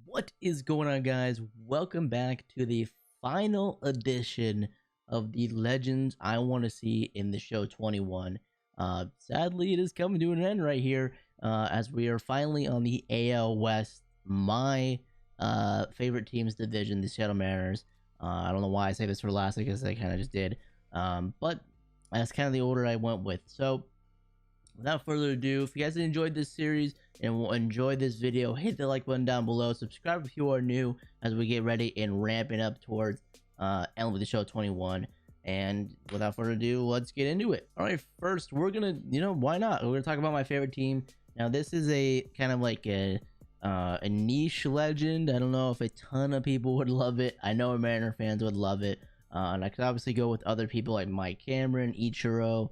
What is going on, guys? Welcome back to the final edition of the Legends I Want to See in the Show 21. Sadly, it is coming to an end right here, as we are finally on the AL West, my favorite team's division, the Seattle Mariners. I don't know why I say this for last, I guess I kind of just did. But that's kind of the order I went with. So, without further ado, if you guys enjoyed this series and will enjoy this video, hit the like button down below, subscribe if you are new as we get ready and ramping up towards MLB The Show 21. And without further ado, let's get into it. All right, first we're gonna, why not, we're gonna talk about my favorite team. Now this is a kind of like a niche legend. I don't know if a ton of people would love it. I know Mariner fans would love it, and I could obviously go with other people like Mike Cameron, Ichiro,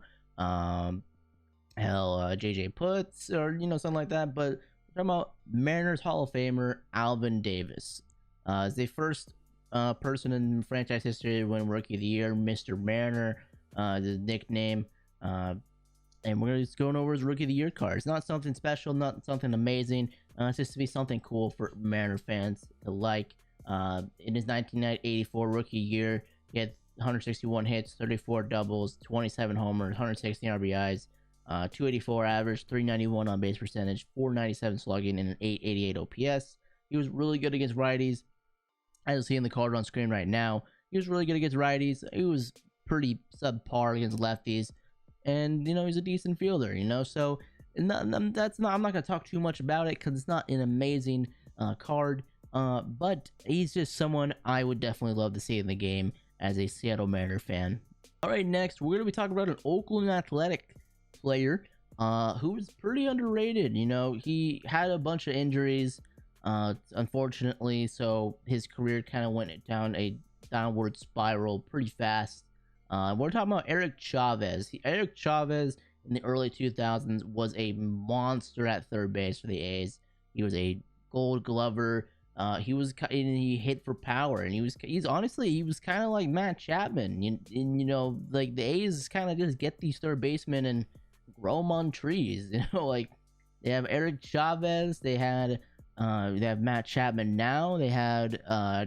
JJ Putz, or something like that. But we're talking about Mariners Hall of Famer Alvin Davis. Is the first person in franchise history to win Rookie of the Year. Mr. Mariner, the nickname. And we're just going over his Rookie of the Year card. It's not something special, not something amazing. It's just to be something cool for Mariner fans to like. In his 1984 Rookie year, he had 161 hits, 34 doubles, 27 homers, 116 RBIs. 284 average, 391 on base percentage, 497 slugging, and an 888 OPS. He was really good against righties. As you see in the card on screen right now, he was really good against righties. He was pretty subpar against lefties, and he's a decent fielder. So I'm not going to talk too much about it because it's not an amazing card. But he's just someone I would definitely love to see in the game as a Seattle Mariner fan. All right, next we're going to be talking about an Oakland Athletic player who was pretty underrated. He had a bunch of injuries, unfortunately, so his career kind of went down a downward spiral pretty fast. We're talking about Eric Chavez. Eric Chavez in the early 2000s was a monster at third base for the A's. He was a Gold Glover. He hit for power, and he was kind of like Matt Chapman. Like the A's kind of just get these third basemen and grow them on trees. Like they have Eric Chavez, they have Matt Chapman now, they had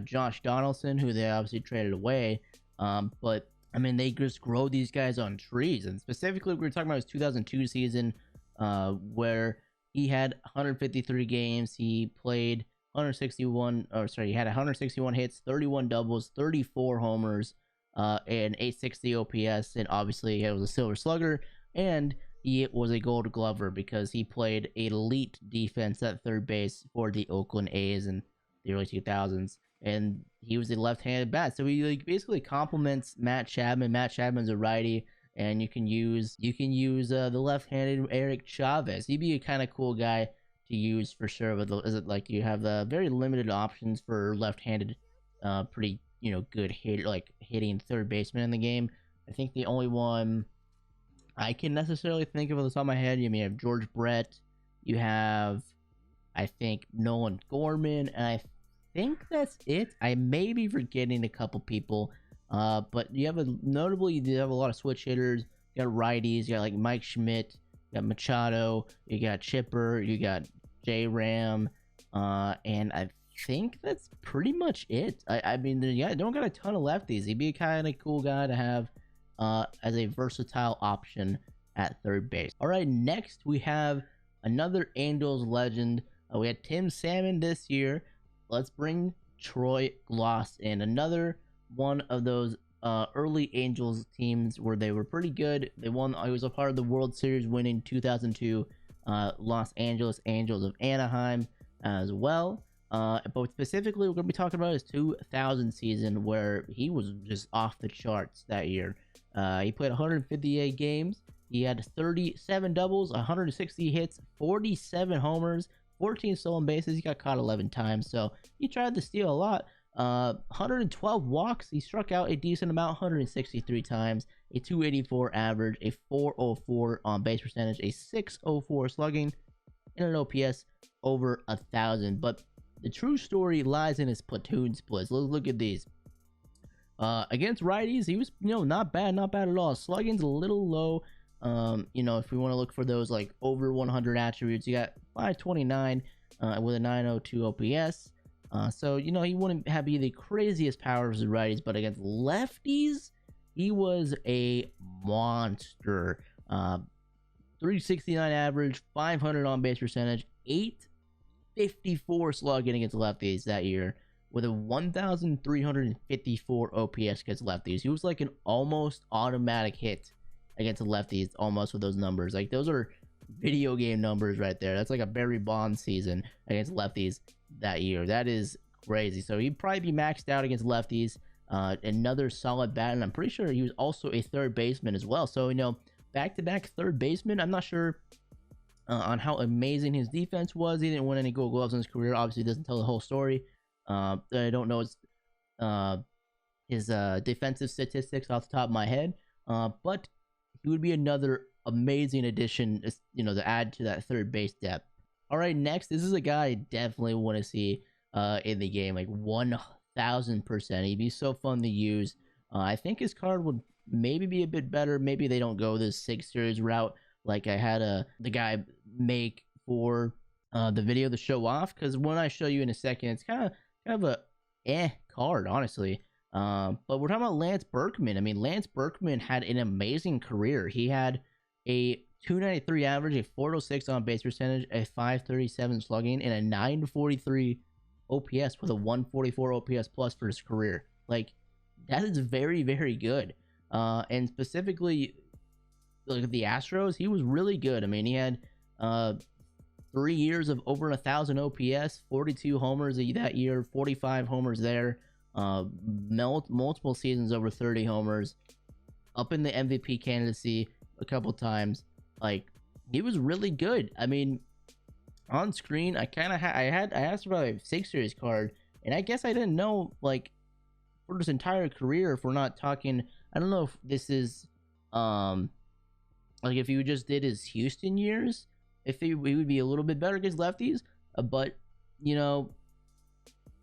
Josh Donaldson, who they obviously traded away. But I mean, they just grow these guys on trees. And specifically, we were talking about his 2002 season, where he had 153 games. He played he had 161 hits, 31 doubles, 34 homers, and 860 OPS. And obviously, he was a Silver Slugger, and he was a Gold Glover because he played elite defense at third base for the Oakland A's in the early 2000s. And he was a left-handed bat, so he basically complements Matt Chapman. Matt Chapman's a righty, and you can use the left-handed Eric Chavez. He'd be a kind of cool guy to use for sure. But you have the very limited options for left-handed, pretty good hitting third baseman in the game. I think the only one I can necessarily think of on the top of my head, you may have George Brett, you have, I think, Nolan Gorman, and I think that's it. I may be forgetting a couple people, but you have a lot of switch hitters. You got righties, you got like Mike Schmidt, you got Machado, you got Chipper, you got J Ram, and I think that's pretty much it. I mean, don't got a ton of lefties. He'd be a kind of cool guy to have as a versatile option at third base. All right, next we have another Angels legend. We had Tim Salmon this year. Let's bring Troy Glaus in, another one of those early Angels teams where they were pretty good. They won. He was a part of the World Series winning 2002 Los Angeles Angels of Anaheim as well. But specifically, we're going to be talking about his 2000 season, where he was just off the charts that year. He played 158 games. He had 37 doubles, 160 hits, 47 homers, 14 stolen bases. He got caught 11 times, so he tried to steal a lot. 112 walks. He struck out a decent amount, 163 times. A 284 average, a 404 on base percentage, a 604 slugging, and an OPS over 1,000. But the true story lies in his platoon splits. Look at these. Against righties, he was not bad at all. Slugging's a little low. If we want to look for those like over 100 attributes, you got 529 with a 902 OPS. So, you know, he wouldn't have be the craziest powers as righties, but against lefties, he was a monster. 369 average, 500 on base percentage, 854 slugging against lefties that year, with a 1,354 OPS against lefties. He was like an almost automatic hit against the lefties, almost, with those numbers. Like, those are video game numbers right there. That's like a Barry Bonds season against lefties that year. That is crazy. So he'd probably be maxed out against lefties. Another solid bat, and I'm pretty sure he was also a third baseman as well. So, you know, back-to-back third baseman. I'm not sure on how amazing his defense was. He didn't win any Gold Gloves in his career. Obviously, doesn't tell the whole story. I don't know his defensive statistics off the top of my head, but he would be another amazing addition, you know, to add to that third base depth. All right, next, this is a guy I definitely want to see in the game, like 1,000%. He'd be so fun to use. I think his card would maybe be a bit better. Maybe they don't go this 6 series route like I had the guy make for the video to show off, because when I show you in a second, it's kind of a card, honestly. But we're talking about Lance Berkman. I mean, Lance Berkman had an amazing career. He had a 293 average, a 406 on base percentage, a 537 slugging, and a 943 OPS with a 144 OPS plus for his career. Like, that is very, very good. And specifically, like the Astros, he was really good. I mean, he had 3 years of over 1,000 OPS, 42 homers that year, 45 homers there, multiple seasons over 30 homers, up in the MVP candidacy a couple times. Like, he was really good. I mean, on screen, I asked about a 6 series card, and I guess I didn't know, like, for his entire career, if we're not talking, I don't know if this is like if you just did his Houston years, if he would be a little bit better against lefties, but you know,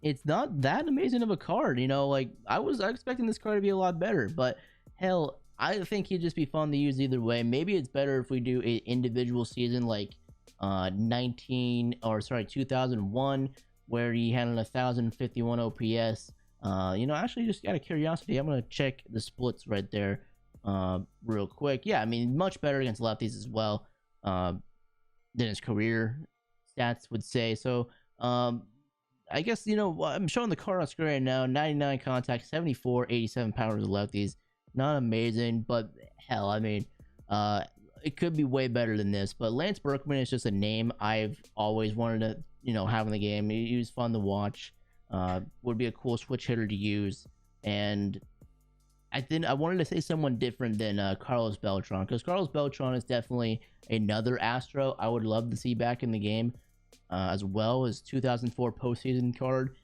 it's not that amazing of a card. You know, like I was expecting this card to be a lot better, but hell, I think he'd just be fun to use either way. Maybe it's better if we do an individual season like 2001, where he had an 1,051 OPS. You know, actually, just out of curiosity, I'm gonna check the splits right there real quick. Yeah, I mean, much better against lefties as well than his career stats would say. So I guess, you know, I'm showing the card on screen right now. 99 contact, 74, 87 power to the lefties. Not amazing, but hell, I mean, it could be way better than this. But Lance Berkman is just a name I've always wanted to, you know, have in the game. He was fun to watch. Would be a cool switch hitter to use. And I wanted to say someone different than Carlos Beltran, because Carlos Beltran is definitely another Astro I would love to see back in the game, as well as 2004 postseason card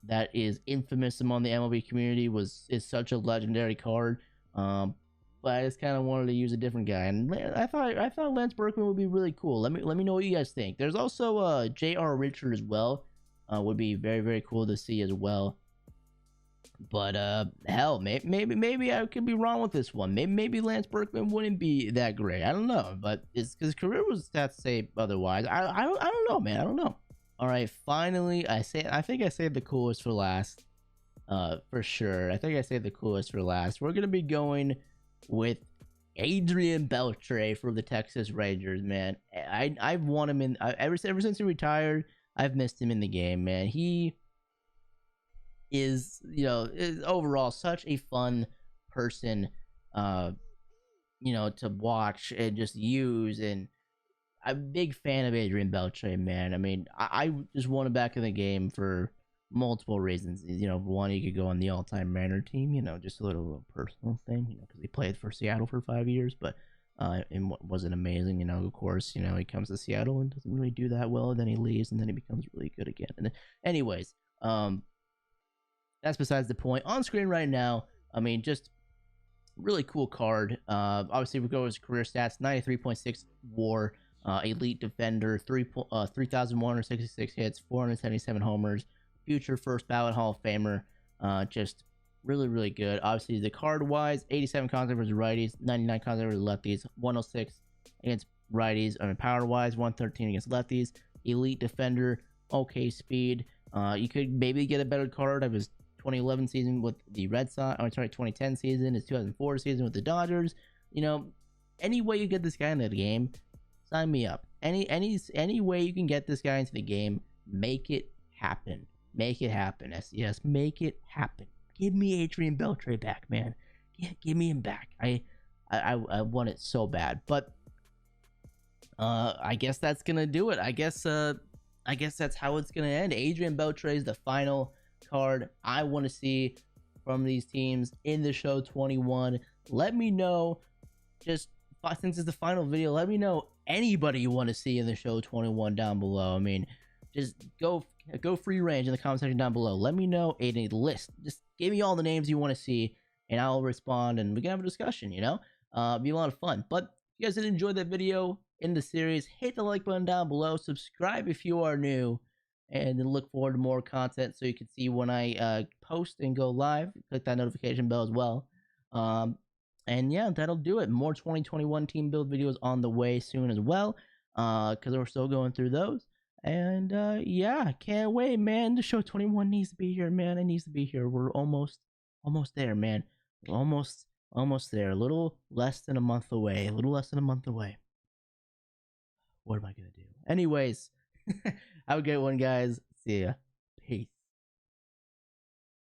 that is infamous among the MLB community. Is such a legendary card. But I just kind of wanted to use a different guy, and I thought Lance Berkman would be really cool. Let me know what you guys think. There's also J.R. Richard as well. Would be very, very cool to see as well. But hell, maybe I could be wrong with this one. Maybe Lance Berkman wouldn't be that great. I don't know, but it's because his career was stats say otherwise. I don't know, man. I don't know. All right, finally, I think I saved the coolest for last. For sure. I think I saved the coolest for last. We're gonna be going with Adrian Beltray from the Texas Rangers, man. I've won him in ever since he retired. I've missed him in the game, man. He is, you know, is overall such a fun person, you know, to watch and just use. And I'm a big fan of Adrian Beltray, man. I mean, I just want him back in the game for multiple reasons. You know, one, he could go on the all-time Mariner team, you know, just a little personal thing, you know, because he played for Seattle for 5 years, but and wasn't amazing, you know. Of course, you know, he comes to Seattle and doesn't really do that well, and then he leaves, and then he becomes really good again. And then, anyways, that's besides the point. On screen right now, I mean, just really cool card. Obviously, we go his career stats: 93.6 WAR, elite defender, 3,166 hits, 477 homers, future first ballot Hall of Famer. Just really, really good. Obviously, the card wise, 87 contact versus righties, 99 contact versus lefties, 106 against righties. I mean, power wise, 113 against lefties. Elite defender, okay speed. You could maybe get a better card of his 2011 season with the Red Sox. I'm sorry, 2010 season, his 2004 season with the Dodgers. You know, any way you get this guy into the game, sign me up. Any way you can get this guy into the game, make it happen. Make it happen. SCS, make it happen. Give me Adrian Beltray back, man. Give me him back. I want it so bad. But I guess that's gonna do it. I guess that's how it's gonna end. Adrian Beltray is the final card I want to see from these teams in the show 21. Let me know, just since it's the final video, let me know anybody you want to see in the show 21 down below. I mean, just go free range in the comment section down below. Let me know a list. Just give me all the names you want to see, and I'll respond, and we can have a discussion. You know, be a lot of fun. But if you guys did enjoy that video in the series, hit the like button down below. Subscribe if you are new, and then look forward to more content so you can see when I post and go live. Click that notification bell as well. And yeah, that'll do it. More 2021 team build videos on the way soon as well, because we're still going through those. And yeah, can't wait, man. The show 21 needs to be here, man. It needs to be here. We're almost there, man. We're almost there. A little less than a month away. A little less than a month away. What am I gonna do? Anyways, have a great one, guys. See ya. Peace.